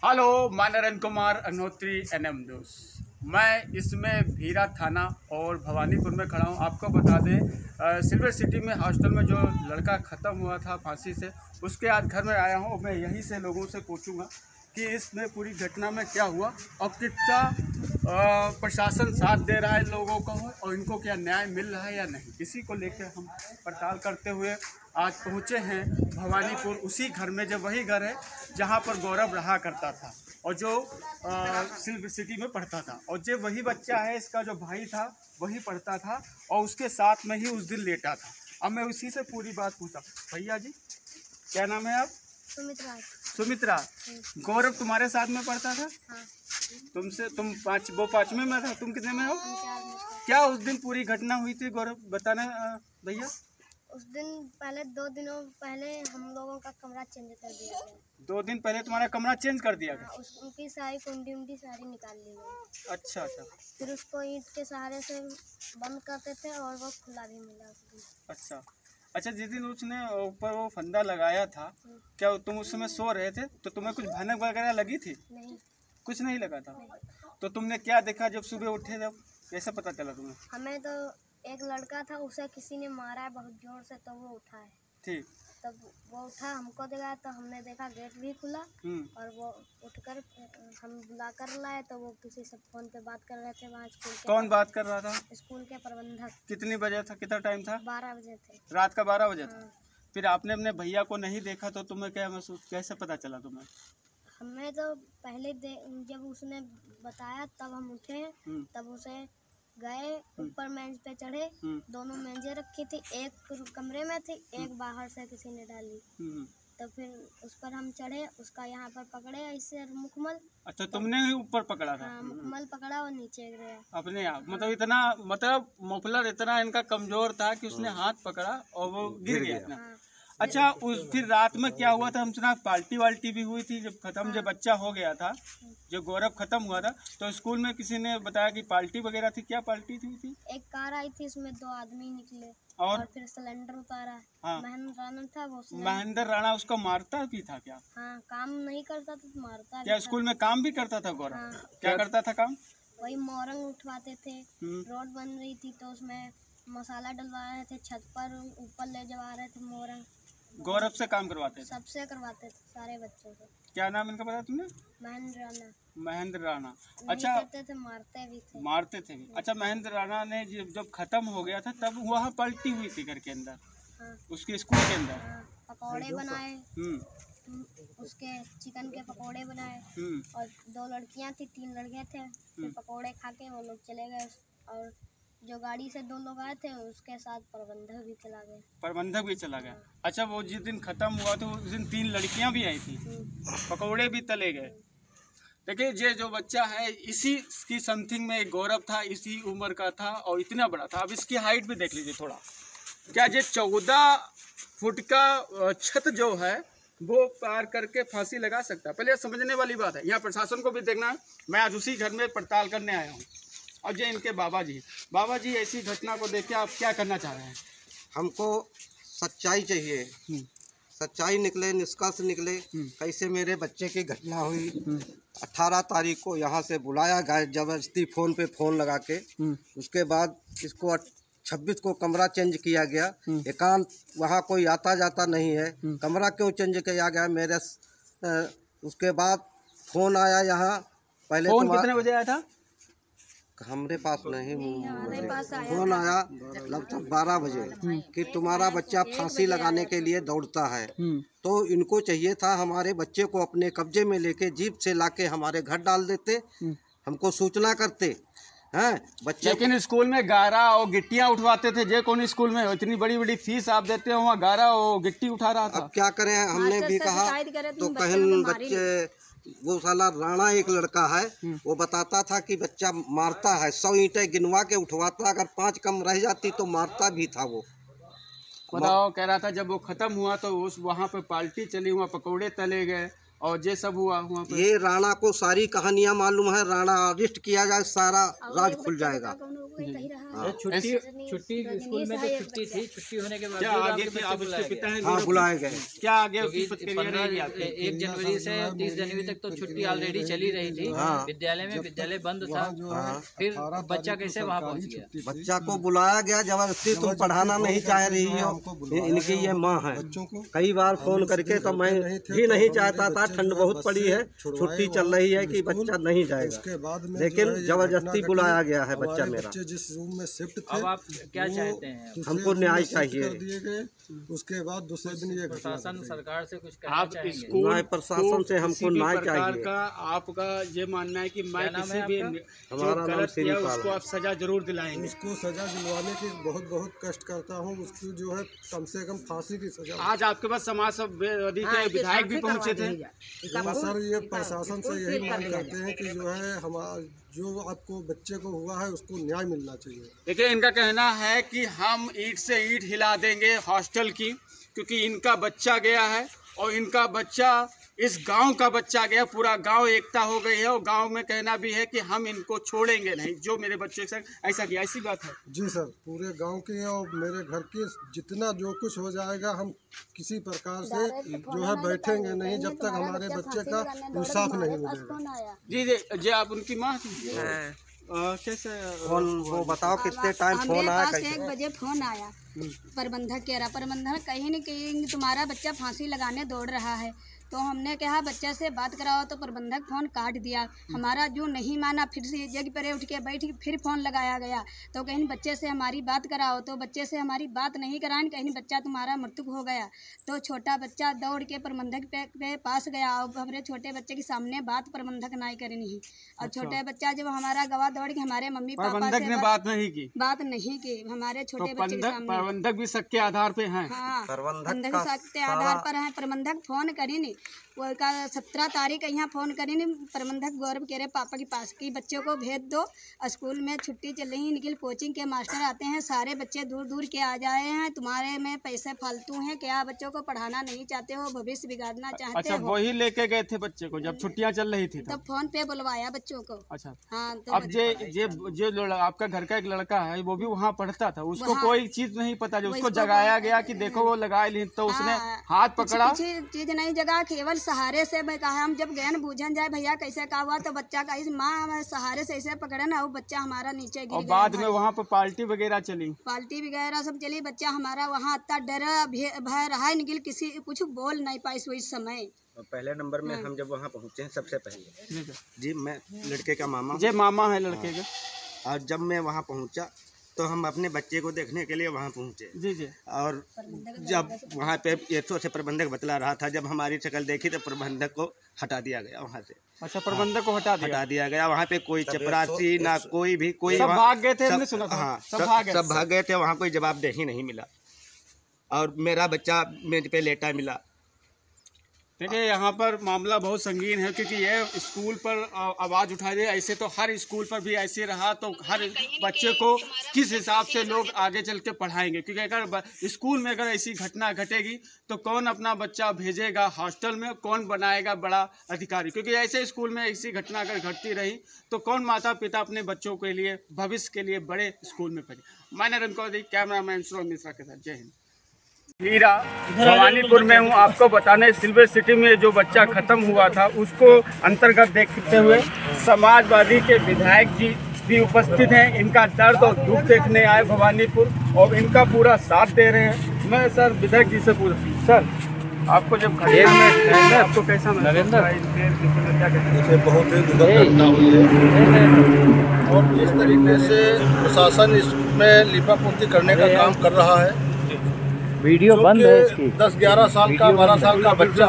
Hello, मैं Narendra Kumar Agnihotri NM news. मैं इसमें भीरा थाना और भवानीपुर में खड़ा हूँ। आपको बता दें, सिल्वर सिटी में हॉस्टल में जो लड़का ख़त्म हुआ था फांसी से, उसके आज घर में आया हूँ। मैं यहीं से लोगों से पूछूंगा कि इसमें पूरी घटना में क्या हुआ और कितना प्रशासन साथ दे रहा है लोगों को और इनको क्या न्याय मिल रहा है या नहीं। इसी को लेकर हम पड़ताल करते हुए आज पहुँचे हैं भवानीपुर, उसी घर में, जो वही घर है जहाँ पर गौरव रहा करता था और जो सिल्वर सिटी में पढ़ता था, और जो वही बच्चा है, इसका जो भाई था वही पढ़ता था और उसके साथ में ही उस दिन लेटा था। अब मैं उसी से पूरी बात पूछा। भैया जी, क्या नाम है आप? सुमित्रा। गौरव तुम्हारे साथ में पढ़ता था? हाँ। तुम वो पाँचवें में था, तुम कितने में हो? क्या उस दिन पूरी घटना हुई थी गौरव, बताना भैया। उस दिन पहले 2 दिनों पहले हम लोगों का कमरा चेंज कर दिया गया। 2 दिन पहले तुम्हारा कमरा चेंज कर दिया गया? उनकी सारी कुंडी सारी निकाल ली गई। अच्छा। फिर उसको ईंट के सहारे से बंद करते थे और वो खुला भी मिला उस दिन। अच्छा, जिस दिन उसने ऊपर वो फंदा लगाया था, क्या तुम उस समय सो रहे थे तो तुम्हें कुछ भनक वगैरह लगी थी? नहीं, कुछ नहीं लगा था। नहीं। तो तुमने क्या देखा जब सुबह उठे, जब कैसे पता चला तुम्हें? हमें तो एक लड़का था, उसे किसी ने मारा है बहुत जोर से, तो वो उठा है। ठीक। तब वो उठा, हमको देखा तो हमने देखा गेट भी खुला और वो उठकर हम बुला कर लाए तो वो किसी से फोन पे बात कर रहे थे वहाँ स्कूल के। कौन बात कर रहा था? स्कूल के प्रबंधक। कितनी बजे था, कितना टाइम था? 12 बजे थे। रात का 12 बजे था। हाँ। फिर आपने अपने भैया को नहीं देखा तो तुम्हें क्या महसूस, कैसे पता चला तुम्हें? हमें तो पहले जब उसने बताया तब हम उठे, तब उसे गए ऊपर मेज पे चढ़े। 2 मेजें रखी थी, एक कमरे में थी, एक बाहर से किसी ने डाली। तो फिर उस पर हम चढ़े, उसका यहाँ पर पकड़े ऐसे मुकमल। अच्छा, तुमने ही ऊपर पकड़ा था? हाँ, मुकमल पकड़ा और नीचे गिरा अपने आप। मतलब मफलर इतना इनका कमजोर था कि उसने हाथ पकड़ा और वो गिर गया। हाँ। अच्छा, फिर रात में क्या हुआ था? हम सुना पार्टी वाल्टी भी हुई थी जब खत्म, जब बच्चा हो गया था, जो गौरव खत्म हुआ था, तो स्कूल में किसी ने बताया कि पार्टी वगैरह थी। क्या पार्टी थी? एक कार आई थी, उसमें 2 आदमी निकले और फिर सिलेंडर उतारा। हाँ। महेंद्र राणा था वो। महेंद्र राणा उसको मारता भी था क्या? हाँ, काम नहीं करता था तो मारता। क्या स्कूल में काम भी करता था गौरव? हाँ। क्या करता था काम? वही मोरंग उठवाते थे। रोड बन रही थी तो उसमें मसाला डलवा रहे थे, छत पर ऊपर ले जा रहे थे मोरंग। गौरव से काम करवाते थे? सबसे करवाते थे, सारे बच्चों से। क्या नाम इनका पता तुमने? महेंद्र राणा। अच्छा, करते थे, मारते भी थे। अच्छा, महेंद्र राणा ने जब खत्म हो गया था तब वहाँ पलटी हुई थी घर के अंदर। हाँ। उसके स्कूल के अंदर। हाँ, पकौड़े बनाए। उसके चिकन के पकौड़े बनाए और 2 लड़कियां थी, 3 लड़के थे। फिर पकौड़े खा के वो लोग चले गए और जो गाड़ी से 2 लोग आए थे उसके साथ प्रबंधक भी चला गया। अच्छा, वो जिस दिन खत्म हुआ तो उस दिन 3 लड़कियां भी आई थी, पकौड़े भी तले गए। देखिए, ये जो बच्चा है इसी की समथिंग में एक गौरव था, इसी उम्र का था और इतना बड़ा था। अब इसकी हाइट भी देख लीजिए थोड़ा। क्या ये 14 फुट का छत जो है वो पार करके फांसी लगा सकता है? पहले समझने वाली बात है, यहाँ प्रशासन को भी देखना है। मैं आज उसी घर में पड़ताल करने आया हूँ और ये इनके बाबा जी ऐसी घटना को देख के आप क्या करना चाह रहे हैं? हमको सच्चाई चाहिए, सच्चाई निकले, निष्कर्ष निकले, कैसे मेरे बच्चे की घटना हुई। 18 तारीख को यहाँ से बुलाया गया जबरदस्ती, फ़ोन लगा के। उसके बाद इसको 26 को कमरा चेंज किया गया। एकांत, वहाँ कोई आता जाता नहीं है। कमरा क्यों चेंज किया गया मेरे? उसके बाद फ़ोन आया यहाँ। पहले फ़ोन कितने बजे आया था? हमारे पास नहीं, फोन आया लगभग 12 बजे कि तुम्हारा बच्चा फांसी लगाने के लिए दौड़ता है। तो इनको चाहिए था हमारे बच्चे को अपने कब्जे में लेके जीप से लाके हमारे घर डाल देते, हमको सूचना करते हैं बच्चे। लेकिन स्कूल में गारा और गिट्टियां उठवाते थे। जे कौन स्कूल में इतनी बड़ी बड़ी फीस आप देते हो, वहाँ गारा और गिट्टी उठा रहा था। अब क्या करें, हमने भी कहा तो कहें बच्चे, वो साला राणा एक लड़का है, वो बताता था कि बच्चा मारता है, 100 ईंटें गिनवा के उठवाता, अगर 5 कम रह जाती तो मारता भी था वो। बताओ, कह रहा था जब वो खत्म हुआ तो उस वहाँ पे पार्टी चली, हुआ पकौड़े तले गए और ये सब हुआ वहाँ पे। ये राणा को सारी कहानियां मालूम है, राणा अरेस्ट किया जाए सारा राज खुल जाएगा। छुट्टी स्कूल में तो छुट्टी थी, छुट्टी होने के बाद क्या आगे थे आप उसके पिता हैं? हाँ, बुलाए गए। क्या आगे उसकी प्रतिक्रिया रहेगी आपकी? 1 जनवरी से 30 जनवरी तक तो छुट्टी ऑलरेडी चली रही थी विद्यालय में, विद्यालय बंद था। फिर बच्चा कैसे वहाँ पहुँच गया? बच्चा को बुलाया गया जबरदस्ती, तुम पढ़ाना नहीं चाह रही हो। इनकी ये माँ है, कई बार फोन करके तो मैं भी नहीं चाहता था, ठंड बहुत पड़ी है, छुट्टी चल रही है कि बच्चा नहीं जाएगा, लेकिन जबरदस्ती बुलाया गया है बच्चा मेरा। जिस रूम में शिफ्ट थे अब आप क्या चाहते हैं? हमको न्याय चाहिए। दिए गए, उसके बाद दूसरे दिन ये प्रशासन सरकार से कुछ कहना आप चाहेंगे? स्कूल न्याय प्रशासन से हमको किसी भी न्याय प्रकार चाहिए। का आपका ये मानना है कि मैं क्या नाम किसी है भी आपका? जो हमारा नाम गलत किया श्रीपाल उसको है। आप सजा जरूर दिलाएंगे। उसको सजा दिलवाने की बहुत कष्ट करता हूँ। उसकी जो है कम से कम फांसी की सजा। आज आपके पास समाज सेवी के विधायक भी पहुंचे थे। हाँ सर, ये प्रशासन से यही मांग करते हैं कि जो है हमारा जो आपको बच्चे को हुआ है उसको न्याय मिलना चाहिए। देखिए, इनका कहना है कि हम ईंट से ईंट हिला देंगे हॉस्टल की, क्योंकि इनका बच्चा गया है और इनका बच्चा इस गांव का बच्चा गया, पूरा गांव एकता हो गई है और गांव में कहना भी है कि हम इनको छोड़ेंगे नहीं, जो मेरे बच्चे के साथ ऐसा किया। ऐसी बात है जी सर, पूरे गांव की और मेरे घर की जितना जो कुछ हो जाएगा हम किसी प्रकार से जो है बैठेंगे नहीं जब तक हमारे बच्चे का इंसाफ नहीं मिलेगा। जी जी जी, आप उनकी माँ थी? कैसे फोन वो बताओ कितने टाइम फोन आया? मेरे पास 1 बजे फोन आया, प्रबंधक कह रहा, प्रबंधक कहीं न कहीं तुम्हारा बच्चा फांसी लगाने दौड़ रहा है। तो हमने कहा बच्चा से बात कराओ, तो प्रबंधक फ़ोन काट दिया। हमारा जो नहीं माना, फिर से जगह पर उठ के बैठ फिर फ़ोन लगाया गया। तो कहीं बच्चे से हमारी बात कराओ, तो बच्चे से हमारी बात नहीं कराएं, कहीं बच्चा तुम्हारा मृत्यु हो गया। तो छोटा बच्चा दौड़ के प्रबंधक पे पास गया और हमारे छोटे बच्चे के सामने बात प्रबंधक नहीं करी नहीं। और छोटे बच्चा जब हमारा गवाह दौड़ के हमारे मम्मी पापा प्रबंधक से ने बात नहीं की हमारे छोटे बच्चे के सामने। प्रबंधक भी शक के आधार पे हैं। हाँ, प्रबंधक प्रबंधक शक के आधार पर है। प्रबंधक फोन करी नहीं, वो का 17 तारीख यहाँ फ़ोन करी नहीं। प्रबंधक गौरव कह रहे पापा के पास कि बच्चों को भेज दो, स्कूल में छुट्टी चल रही, निखिल कोचिंग के मास्टर आते हैं, सारे बच्चे दूर दूर के आ जाए हैं, तुम्हारे में पैसे फालतू हैं, क्या बच्चों को पढ़ाना नहीं चाहते हो, भविष्य बिगाड़ना चाहते अच्छा, हो। वही लेके गए थे बच्चे को जब छुट्टियां चल रही थी तब फोन पे बुलवाया बच्चों को। अच्छा, हाँ, तो अब जो आपका घर का एक लड़का है वो भी वहाँ पढ़ता था, उसको कोई चीज नहीं पता, जो उसको जगाया गया कि देखो वो लगाए ली, तो उसने हाथ पकड़ा, चीज नहीं जगा, केवल सहारे से मैं कहा हम जब गए बूझन जाए भैया कैसे का हुआ, तो बच्चा का इस माँ सहारे से ऐसे पकड़े ना, वो बच्चा हमारा नीचे गिर और गया। बाद में वहाँ पर पार्टी वगैरह चली, पार्टी वगैरह सब चली, बच्चा हमारा वहाँ इतना डरा भय रहा निकल, किसी कुछ बोल नहीं पाई उस समय। पहले नंबर में हम जब वहाँ पहुँचे हैं सबसे पहले जी, मैं लड़के का मामा, जे मामा है लड़के का, और जब मैं वहाँ पहुँचा तो हम अपने बच्चे को देखने के लिए वहाँ पहुँचे। जी जी, और जब वहाँ पे येथो से प्रबंधक बतला रहा था, जब हमारी शक्ल देखी तो प्रबंधक को हटा दिया गया वहाँ से। अच्छा, प्रबंधक को हटा दिया गया। वहाँ पे कोई चपरासी ना कोई भी, कोई सब भाग गए थे, हमने सुना था। हाँ, सब भाग गए थे। वहाँ कोई जवाबदेही नहीं मिला और मेरा बच्चा मेरे पे लेटा मिला। देखिए, यहाँ पर मामला बहुत संगीन है, क्योंकि ये स्कूल पर आवाज़ उठा रही है। ऐसे तो हर स्कूल पर भी ऐसे रहा तो हर बच्चे को किस हिसाब से लोग आगे चल के पढ़ाएंगे, क्योंकि अगर स्कूल में अगर ऐसी घटना घटेगी तो कौन अपना बच्चा भेजेगा हॉस्टल में, कौन बनाएगा बड़ा अधिकारी, क्योंकि ऐसे स्कूल में ऐसी घटना अगर घटती रही तो कौन माता पिता अपने बच्चों के लिए भविष्य के लिए बड़े स्कूल में पढ़े। मैं नरेंद्र कौरी, कैमरामैन सुनील मिश्रा के साथ, जय हिंद। हीरा भवानीपुर में हूँ। आपको बताने सिल्वर सिटी में जो बच्चा ख़त्म हुआ था उसको अंतर्गत देखते हुए समाजवादी के विधायक जी भी उपस्थित हैं। इनका दर्द और दुख देखने आए भवानीपुर और इनका पूरा साथ दे रहे हैं। मैं सर विधायक जी से पूछ, सर आपको जब आपको कैसा नरेंद्र बहुत ही दुखद घटना हुई है और जिस तरीके से प्रशासन इसमें लिपापोती करने का काम कर रहा है, वीडियो बंद है इसकी। 10-11 साल का 12 साल का बच्चा